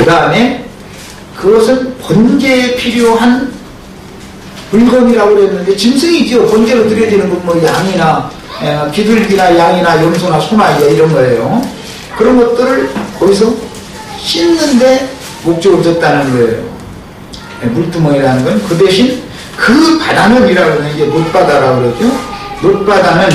그 다음에 그것은 번제에 필요한 물건이라고 그랬는데 짐승이죠. 번제로 드려지는 건 뭐 양이나 비둘기나 양이나 염소나 소나 이런 거예요. 그런 것들을 거기서 씻는데 목적을 뒀다는 거예요. 물두멍이라는 건 그 대신 그 바다는 이라고 하는 이제 놋바다라고 그러죠. 놋바다는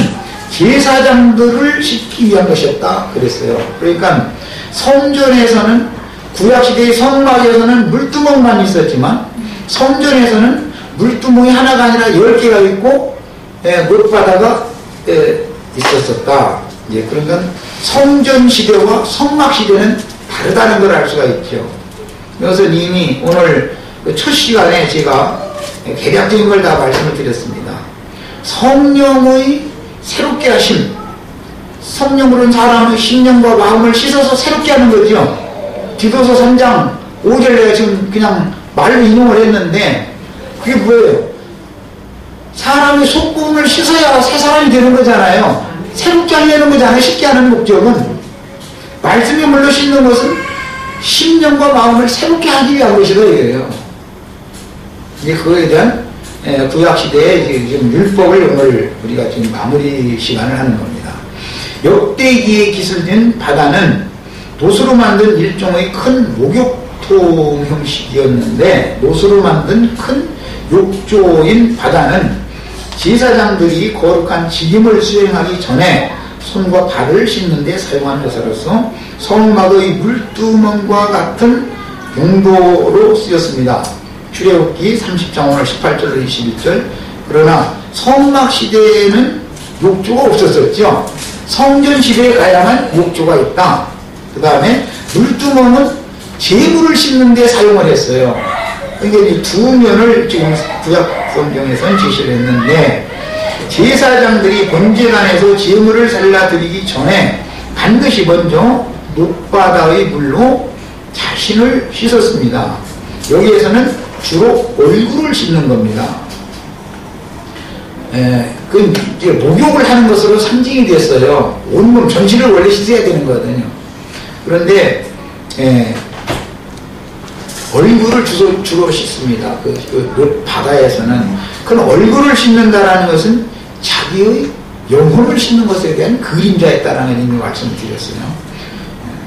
제사장들을 씻기 위한 것이었다 그랬어요. 그러니까 성전에서는 구약시대의 성막에서는 물두멍만 있었지만 성전에서는 물두멍이 하나가 아니라 10개가 있고 놋바다가 있었었다. 이제 그러니까 성전 시대와 성막 시대는 다르다는 걸 알 수가 있죠. 이것은 이미 오늘 첫 시간에 제가 개략적인 걸 다 말씀을 드렸습니다. 성령의 새롭게 하심, 성령으로는 사람의 심령과 마음을 씻어서 새롭게 하는 거죠. 디도서 3장 5절 내가 지금 그냥 말로 인용을 했는데 그게 뭐예요? 사람의 속구움을 씻어야 새 사람이 되는 거잖아요. 새롭게 하려는 거잖아요. 쉽게 하는 목적은. 말씀이 물로 씻는 것은 심령과 마음을 새롭게 하기 위한 것이다 이거예요. 이제 그거에 대한 구약시대의 지금 율법을 오늘 우리가 지금 마무리 시간을 하는 겁니다. 역대기에 기술된 바다는 노수로 만든 일종의 큰 목욕통 형식이었는데 노수로 만든 큰 욕조인 바다는 제사장들이 거룩한 직임을 수행하기 전에 손과 발을 씻는 데 사용한 것으로서 성막의 물두멍과 같은 용도로 쓰였습니다. 출애굽기 30장 오늘 18절로 21절. 그러나 성막 시대에는 욕조가 없었었죠. 성전 시대에 가야만 욕조가 있다. 그 다음에 물두멍은 재물을 씻는 데 사용을 했어요. 그러니까 두 면을 지금 구약 성경에서는 제시를 했는데 제사장들이 번제단에서 제물을 살라드리기 전에 반드시 먼저 놋바다의 물로 자신을 씻었습니다. 여기에서는 주로 얼굴을 씻는 겁니다. 그 이제 목욕을 하는 것으로 상징이 됐어요. 온몸 전신을 원래 씻어야 되는 거거든요. 그런데 얼굴을 주로 씻습니다. 그 바다에서는 그 얼굴을 씻는다라는 것은 자기의 영혼을 씻는 것에 대한 그림자였다라는 의미 말씀을 드렸어요.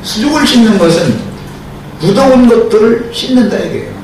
수족을 씻는 것은 무더운 것들을 씻는다 이거예요.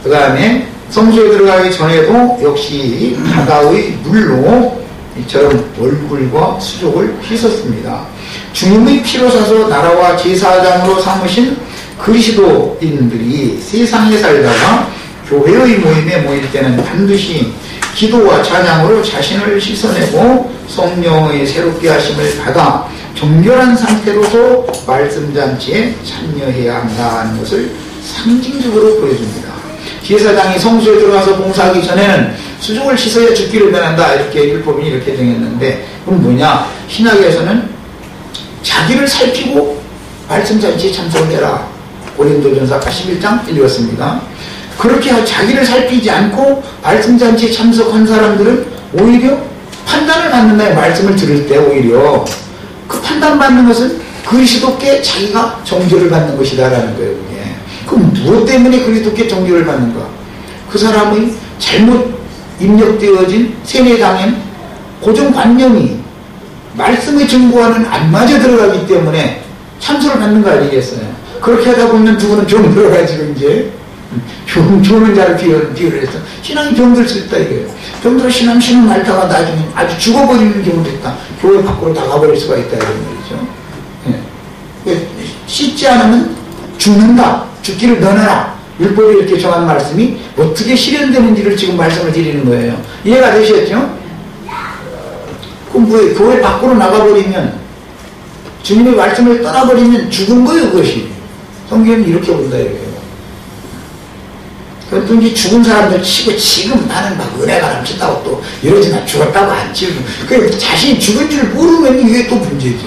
그 다음에 성소에 들어가기 전에도 역시 바다의 물로 이처럼 얼굴과 수족을 씻었습니다. 주님의 피로 사서 나라와 제사장으로 삼으신 그리스도인들이 세상에 살다가 교회의 모임에 모일 때는 반드시 기도와 찬양으로 자신을 씻어내고 성령의 새롭게 하심을 받아 정결한 상태로서 말씀잔치에 참여해야 한다는 것을 상징적으로 보여줍니다. 제사장이 성소에 들어가서 봉사하기 전에는 수족을 씻어야 죽기를 면한다 이렇게 율법이 이렇게 정했는데 그럼 뭐냐? 신약에서는 자기를 살피고 말씀잔치에 참석을 해라. 고린도전서 11장 읽었습니다. 그렇게 자기를 살피지 않고 말씀잔치에 참석한 사람들은 오히려 판단을 받는다의 말씀을 들을 때 오히려 그 판단받는 것은 그리스도께 자기가 정죄를 받는 것이다라는 거예요. 그게. 그럼 무엇 때문에 그리스도께 정죄를 받는가? 그 사람의 잘못 입력되어진 세뇌당한 고정관념이 말씀의 증거와는 안 맞아 들어가기 때문에 참소를 받는 거 아니겠어요? 그렇게 하다 보면 누구는 병 들어가지고 이제 좋은 자를 비유를 해서 신앙이 병들 수 있다 이거예요. 병들어 신앙 앓다가 나중에 아주 죽어버리는 경우도 있다. 교회 밖으로 나가버릴 수가 있다 이런 말이죠. 예. 씻지 않으면 죽는다. 죽기를 면하라. 율법이 이렇게 정한 말씀이 어떻게 실현되는지를 지금 말씀을 드리는 거예요. 이해가 되셨죠? 그럼 뭐 교회 밖으로 나가버리면 주님의 말씀을 떠나버리면 죽은 거예요 그것이. 성경은 이렇게 본다 이거예요. 그런데 죽은 사람들 치고 지금 나는 막 은혜가 넘친다고 또 이러지만 죽었다고 안 치고 그 자신이 죽은 줄 모르면 이게 또 문제죠.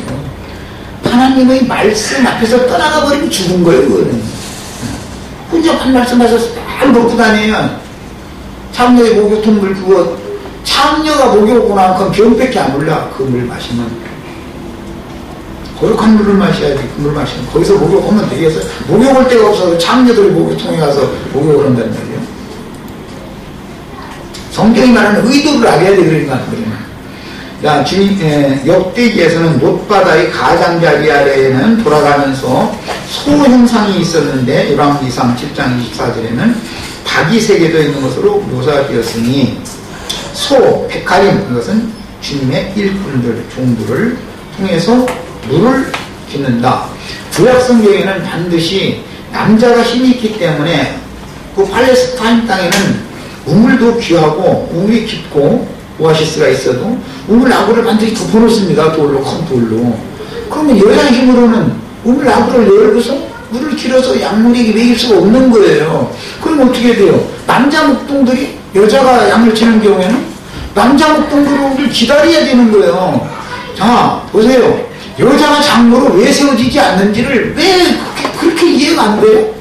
하나님의 말씀 앞에서 떠나가 버리면 죽은 거예요 그거는. 혼잡한 말씀 가서 딱 먹고 다니면 창녀의 목욕통 물 그거 창녀가 목욕 오고 나면 병밖에 안 올라 그 물 마시면 거룩한 물을 마셔야지. 그 물 마시면 거기서 목욕하면 되겠어요. 목욕할 데가 없어서 창녀들이 목욕통에 가서 목욕을 한다는 말이에요. 성경이 말하는 의도를 알아야 돼. 그러니까 역대기에서는 놋바다의 가장자리 아래에는 돌아가면서 소 형상이 있었는데 요람 2상 7장 24절에는 박이 새겨져 있는 것으로 묘사되었으니 소, 백가림 이것은 주님의 일꾼들, 종들을 통해서 물을 깃는다. 구약성경에는 반드시 남자가 힘이 있기 때문에 그 팔레스타인 땅에는 우물도 귀하고 우물이 깊고 오아시스가 있어도 우물 나구를 반드시 덮어놓습니다. 돌로, 큰 돌로. 그러면 여자 힘으로는 우물 나구를 열고서 물을 길어서 양물에게 먹일 수가 없는 거예요. 그럼 어떻게 돼요? 남자 목동들이 여자가 양을 치는 경우에는 남자 목동들을 기다려야 되는 거예요. 자, 보세요. 여자가 장로로 왜 세워지지 않는지를 왜 그렇게 이해가 안 돼요?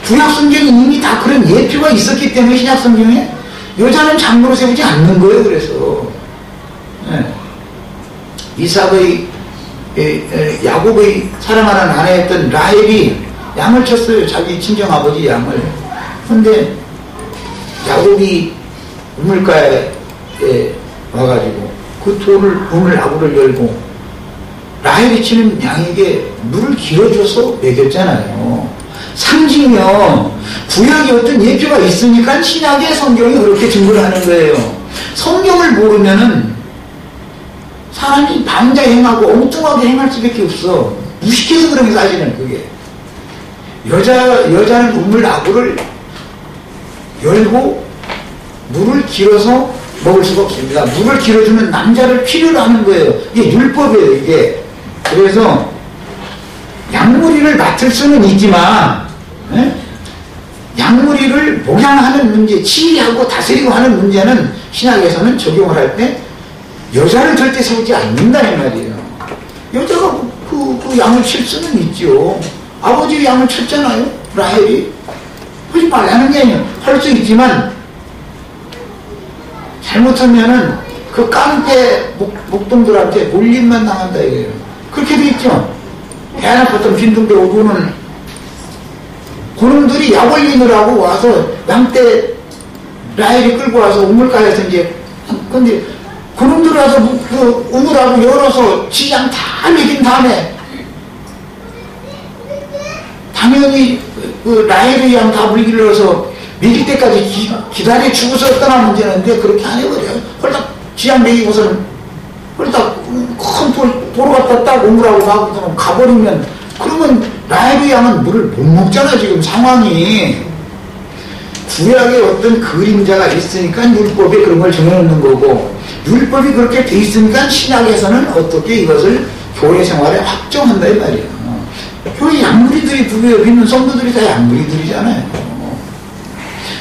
구약성경이 이미 다 그런 예표가 있었기 때문에 신약성경에 여자는 장로로 세우지 않는 거예요. 그래서 이삭의 야곱의 사랑하는 아내였던 라헬이 양을 쳤어요. 자기 친정아버지 양을. 그런데 야곱이 우물가에 와가지고 그 돌을 우물 나구를 열고 라헬이 치는 양에게 물을 길어줘서 먹였잖아요. 상징이요. 구약에 어떤 예표가 있으니까 신약의 성경이 그렇게 증거를 하는 거예요. 성경을 모르면은 사람이 방자 행하고 엉뚱하게 행할 수밖에 없어. 무식해서 그런 게 사실은 그게. 여자는 우물 나구를 열고 물을 길어서 먹을 수가 없습니다. 물을 길어주는 남자를 필요로 하는 거예요. 이게 율법이에요, 이게. 그래서 양무리를 맡을 수는 있지만 양무리를 목양하는 문제, 치유하고 다스리고 하는 문제는 신학에서는 적용을 할 때 여자를 절대 세우지 않는다는 말이에요. 여자가 그 양을 칠 수는 있죠. 아버지 양을 쳤잖아요. 라헬이. 하지 말라는 게 아니에요. 할 수 있지만 잘못하면은 그 깡패 목동들한테 몰림만 당한다 이거예요. 그렇게 돼 있죠. 대한아팠던 빈둥대 오고는 그놈들이 약 올리느라고 와서 양떼 라헬이 끌고 와서 우물가에서 이제 근데 그놈들이 와서 그 우물하고 열어서 지장 다 먹인 다음에 당연히 그 라헬의 양 다 물기를 넣어서 먹일 때까지 기다려 주고서 떠나면 되는데 그렇게 안 해버려요. 홀딱 지장 먹이고서는 홀딱 큰 도로 갖다 딱 우물하고 가고 가버리면 그러면 라헬의 양은 물을 못 먹잖아. 지금 상황이. 구약에 어떤 그림자가 있으니까 율법에 그런 걸 정해놓는 거고 율법이 그렇게 돼 있으니까 신약에서는 어떻게 이것을 교회 생활에 확정한다 이 말이에요. 교회 양무리들이 부부에 있는 성도들이 다 양무리들이잖아요.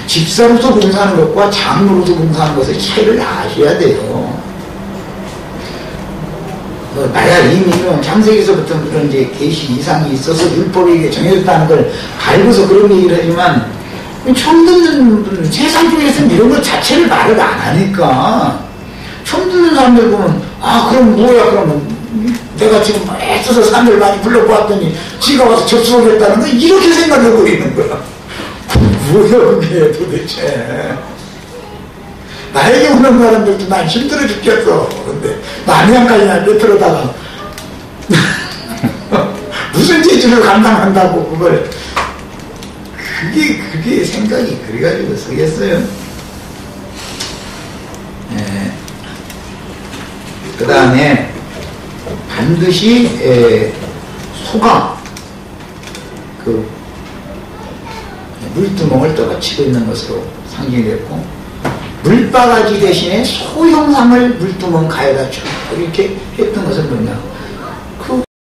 집사로서 봉사하는 것과 장로로서 봉사하는 것의 차이를 아셔야 돼요. 나야 이미 창세기서부터 그런 이제 계시 이상이 있어서 율법이 정해졌다는 걸 알고서 그런 얘기를 하지만 처음 듣는 분, 세상 중에서는 이런 것 자체를 말을 안 하니까 처음 듣는 사람들 보면 그럼 뭐야 그러면 내가 지금 애써서 사람들 많이 불러보았더니 지가 와서 접수하겠다는 거 이렇게 생각하고 있는 거야. 뭐야 그게 도대체. 나에게 오는 사람들도 난 힘들어 죽겠어. 근데 만약까지나 꿰뚫어다가 무슨 재주를 감당한다고 그걸 그게 생각이 그래가지고 서겠어요. 그 다음에 반드시 소가 그 물두멍을 떠받치고 있는 것으로 상징이 됐고 물바가지 대신에 소 형상을 물두멍 가에다 쭉 이렇게 했던 것은 뭐냐